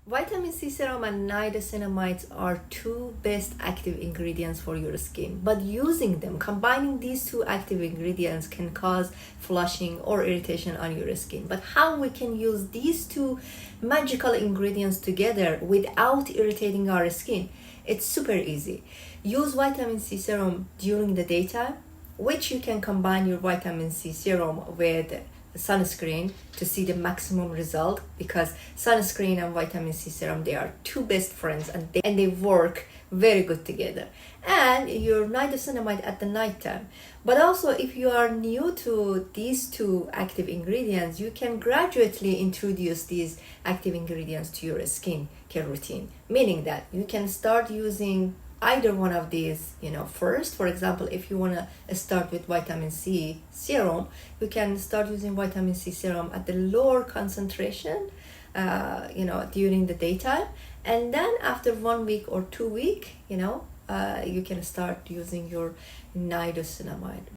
Vitamin C serum and niacinamide are two best active ingredients for your skin, but using them, combining these two active ingredients can cause flushing or irritation on your skin. But how we can use these two magical ingredients together without irritating our skin? It's super easy. Use vitamin C serum during the daytime, which you can combine your vitamin C serum with sunscreen to see the maximum result, because sunscreen and vitamin C serum, they are two best friends, and they work very good together. And your niacinamide at the nighttime. But also, if you are new to these two active ingredients, you can gradually introduce these active ingredients to your skin care routine, meaning that you can start using either one of these, first. For example, if you want to start with vitamin C serum, you can start using vitamin C serum at the lower concentration, during the daytime. And then after 1 week or 2 weeks, you can start using your niacinamide.